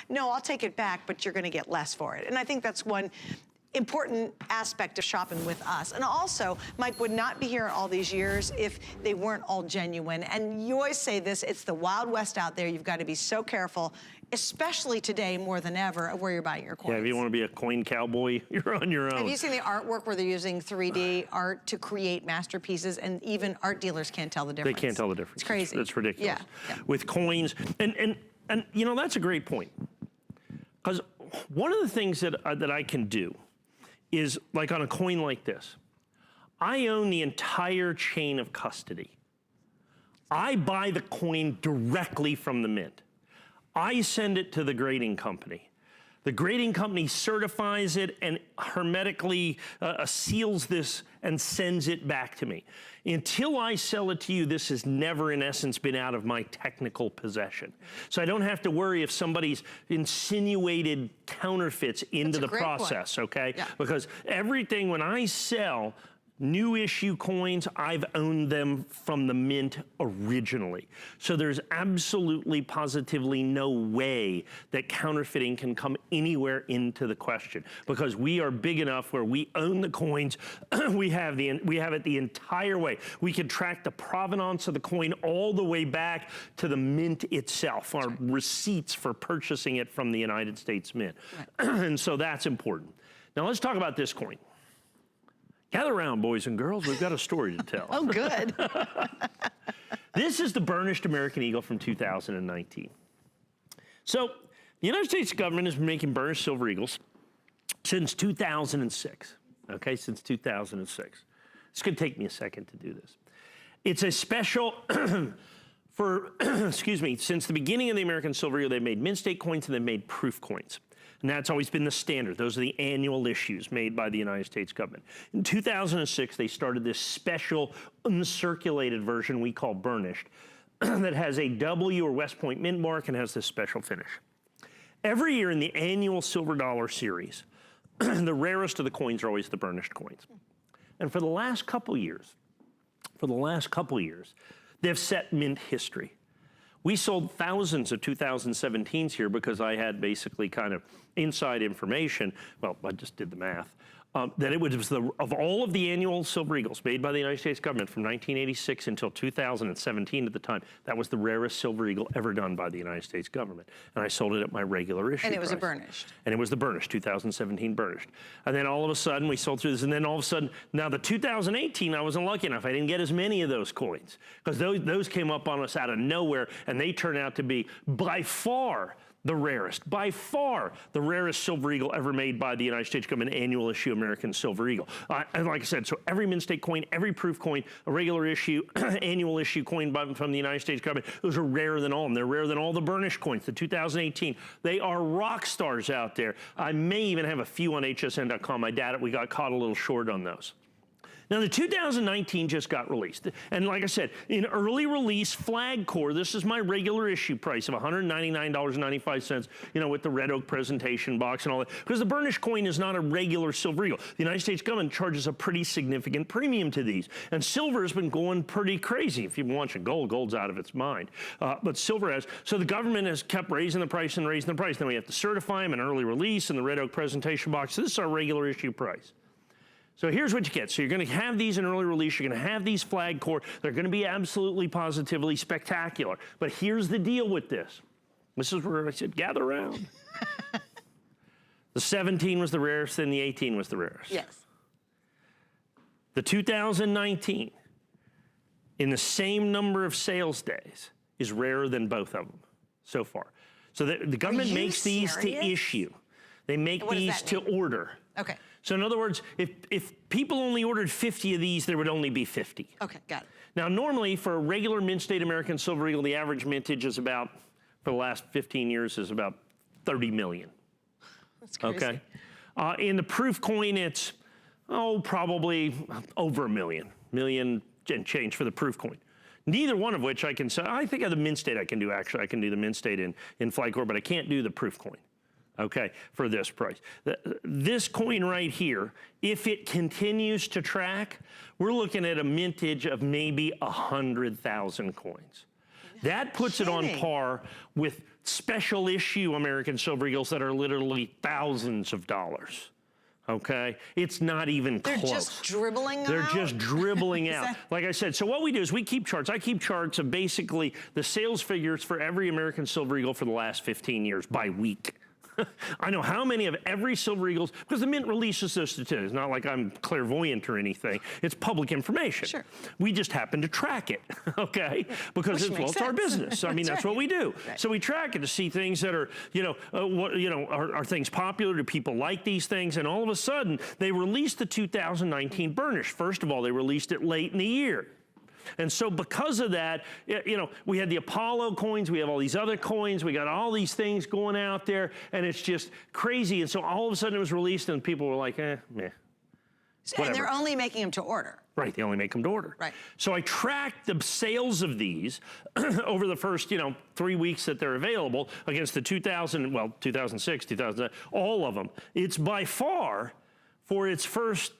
no, I'll take it back, but you're gonna get less for it. And I think that's one important aspect of shopping with us. And also, Mike would not be here all these years if they weren't all genuine. And you always say this, it's the Wild West out there. You've got to be so careful, especially today more than ever, of where you're buying your coins. Yeah, if you want to be a coin cowboy, you're on your own. Have you seen the artwork where they're using 3D art to create masterpieces, and even art dealers can't tell the difference? They can't tell the difference. It's crazy. It's ridiculous. Yeah. With coins, and you know, that's a great point. Because one of the things that I can do is, like on a coin like this, I own the entire chain of custody. I buy the coin directly from the mint. I send it to the grading company. The grading company certifies it and hermetically seals this and sends it back to me. Until I sell it to you, this has never, in essence, been out of my technical possession. So I don't have to worry if somebody's insinuated counterfeits into the process, okay? Yeah. Because everything, when I sell new issue coins, I've owned them from the mint originally. So there's absolutely, positively no way that counterfeiting can come anywhere into the question, because we are big enough where we own the coins. we have it the entire way. We can track the provenance of the coin all the way back to the mint itself, our receipts for purchasing it from the United States Mint. And so that's important. Now let's talk about this coin. Gather around, boys and girls, we've got a story to tell. Oh, good. This is the Burnished American Eagle from 2019. So, the United States government has been making burnished silver eagles since 2006, okay, since 2006. It's gonna take me a second to do this. It's a special, for, excuse me, since the beginning of the American Silver Eagle, they've made mint state coins and they've made proof coins. And that's always been the standard. Those are the annual issues made by the United States government. In 2006, they started this special uncirculated version we call burnished that has a W or West Point mint mark and has this special finish. Every year in the annual silver dollar series, the rarest of the coins are always the burnished coins. And for the last couple years, they've set mint history. We sold thousands of 2017s here because I had basically kind of inside information, well, I just did the math, that it was of all of the annual silver eagles made by the United States government from 1986 until 2017 at the time, that was the rarest silver eagle ever done by the United States government. And I sold it at my regular issue And it was price. a burnished. And it was the burnished, 2017 burnished. And then all of a sudden we sold through this, and then all of a sudden, now the 2018, I wasn't lucky enough. I didn't get as many of those coins because those came up on us out of nowhere, and they turned out to be by far the rarest, by far the rarest silver eagle ever made by the United States government, annual issue American Silver Eagle. And like I said, so every mint state coin, every proof coin, a regular issue, annual issue coin from the United States government, those are rarer than all of them. They're rarer than all the burnished coins, the 2018. They are rock stars out there. I may even have a few on hsn.com. We got caught a little short on those. Now the 2019 just got released. And like I said, in early release flag core, this is my regular issue price of $199.95, you know, with the red oak presentation box and all that. Because the burnished coin is not a regular silver eagle. The United States government charges a pretty significant premium to these. And silver has been going pretty crazy. If you've been watching gold, gold's out of its mind. But silver has. So the government has kept raising the price and raising the price. Then we have to certify them in early release and the red oak presentation box. So this is our regular issue price. So here's what you get. So you're gonna have these in early release, you're gonna have these flag core, they're gonna be absolutely positively spectacular. But here's the deal with this. This is where I said, gather around. The 17 was the rarest, and the 18 was the rarest. Yes. The 2019, in the same number of sales days, is rarer than both of them so far. So the government makes these to issue. They make these to order. Okay. So in other words, if people only ordered 50 of these, there would only be 50. Okay, got it. Now normally for a regular mint state American Silver Eagle, the average mintage is about, for the last 15 years, is about 30 million. That's crazy. Okay. In the proof coin, it's, probably over a million and change for the proof coin. Neither one of which I can say, I think of the mint state I can do actually. I can do the mint state in flag core, but I can't do the proof coin. Okay, for this price. This coin right here, if it continues to track, we're looking at a mintage of maybe 100,000 coins. That puts it on par with special issue American Silver Eagles that are literally thousands of dollars. Okay, it's not even close. They're just dribbling out? They're just dribbling out. Like I said, so what we do is we keep charts. I keep charts of basically the sales figures for every American Silver Eagle for the last 15 years by week. I know how many of every Silver Eagles, because the Mint releases those statistics. It's not like I'm clairvoyant or anything. It's public information. Sure. We just happen to track it, okay? Because it's our business. I mean, that's what we do. Right. So we track it to see things that are, are things popular? Do people like these things? And all of a sudden, they released the 2019 Burnished. First of all, they released it late in the year. And so because of that, we had the Apollo coins, we have all these other coins, we got all these things going out there, and it's just crazy. And so all of a sudden it was released and people were like, meh. Whatever. And they're only making them to order. Right, they only make them to order. Right. So I tracked the sales of these over the first, 3 weeks that they're available against the 2006, 2000, all of them. It's by far, for its first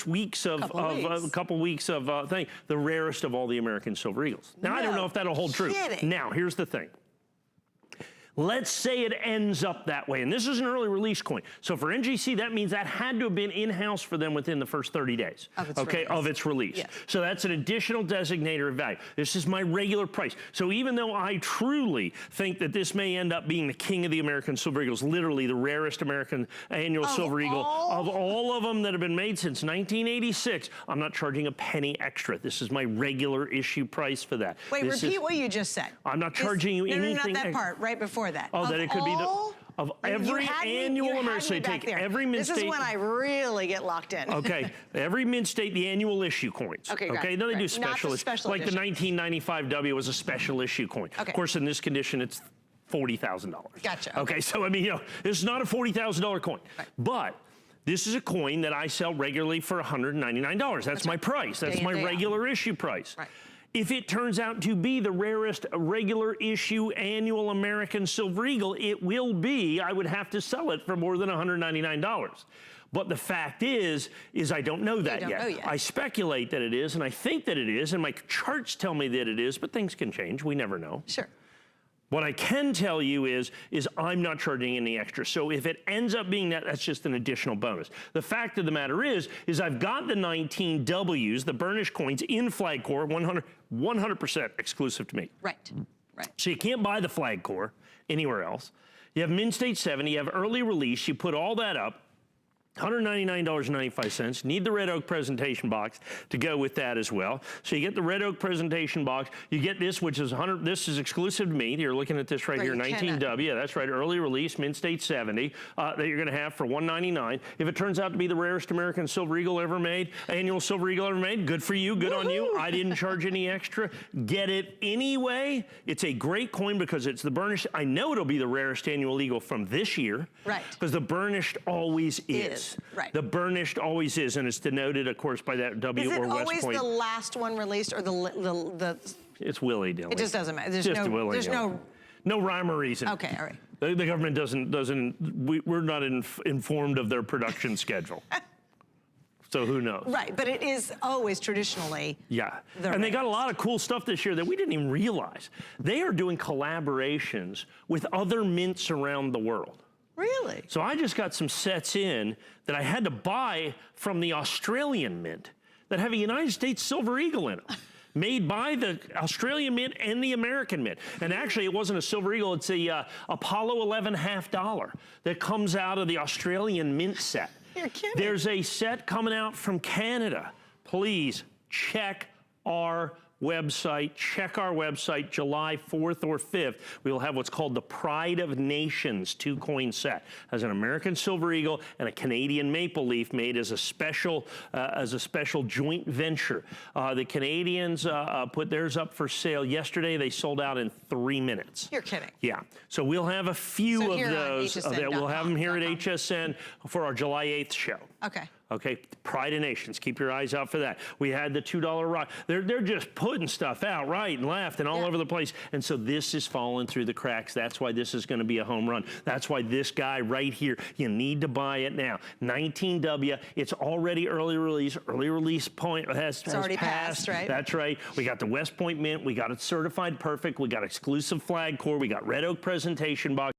weeks of a couple weeks of thing, the rarest of all the American Silver Eagles. Now, I don't know if that'll hold true. Now, here's the thing. Let's say it ends up that way, and this is an early release coin. So for NGC, that means that had to have been in-house for them within the first 30 days of its release. Yes. So that's an additional designator of value. This is my regular price. So even though I truly think that this may end up being the king of the American Silver Eagles, literally the rarest American annual Silver Eagle of all of them that have been made since 1986, I'm not charging a penny extra. This is my regular issue price for that. Wait, repeat what you just said. I'm not charging you anything. No, not that part, right before that. Oh, that it could be of every annual American. So you take every Mint State. This is when I really get locked in. Okay, every Mint State, the annual issue coins. Okay, then they do special issues. Like the 1995W was a special issue coin. Okay. Of course, in this condition, it's $40,000. Gotcha. Okay, so I mean, this is not a $40,000 coin, but this is a coin that I sell regularly for $199. That's my price. That's my regular issue price. Right. If it turns out to be the rarest regular issue annual American Silver Eagle, it will be, I would have to sell it for more than $199. But the fact is I don't know that yet. I speculate that it is, and I think that it is, and my charts tell me that it is, but things can change. We never know. Sure. What I can tell you is I'm not charging any extra. So if it ends up being that, that's just an additional bonus. The fact of the matter is I've got the 19Ws, the Burnished coins in flag core, 100% exclusive to me. Right. So you can't buy the flag core anywhere else. You have Mint State 70, you have early release, you put all that up, $199.95. Need the red oak presentation box to go with that as well. So you get the red oak presentation box. You get this, which is this is exclusive to me. You're looking at this right here, 19W. Yeah, that's right, early release, Mint State 70 that you're going to have for $199. If it turns out to be the rarest American Silver Eagle ever made, annual Silver Eagle ever made, good for you, good on you. I didn't charge any extra. Get it anyway. It's a great coin because it's the Burnished. I know it'll be the rarest annual Eagle from this year. Right. Because the Burnished always is. Right. The Burnished always is, and it's denoted, of course, by that W or West point. Is it always the last one released, or the? It's willy-nilly. It just doesn't matter. There's no rhyme or reason. Okay, all right. The government we're not informed of their production schedule. So who knows? Right, but it is always traditionally. Yeah, and they got a lot of cool stuff this year that we didn't even realize. They are doing collaborations with other mints around the world. Really? So I just got some sets in that I had to buy from the Australian Mint that have a United States Silver Eagle in them. Made by the Australian Mint and the American Mint. And actually, it wasn't a Silver Eagle, it's a Apollo 11 $half that comes out of the Australian Mint set. You're kidding. There's a set coming out from Canada. Please check our website. Check our website July 4th or 5th. We will have what's called the Pride of Nations 2-coin set. Has an American Silver Eagle and a Canadian Maple Leaf made as a special joint venture. The Canadians put theirs up for sale yesterday. They sold out in 3 minutes. You're kidding. Yeah. So we'll have a few of those. We'll have them here at HSN for our July 8th show. Okay. Okay, Pride of Nations, keep your eyes out for that. We had the $2 rock. They're just putting stuff out right and left and all over the place. And so this is falling through the cracks. That's why this is going to be a home run. That's why this guy right here, you need to buy it now. 19W, it's already early release. Early release point has already passed, right? That's right. We got the West Point Mint. We got it certified perfect. We got exclusive flag core. We got red oak presentation box.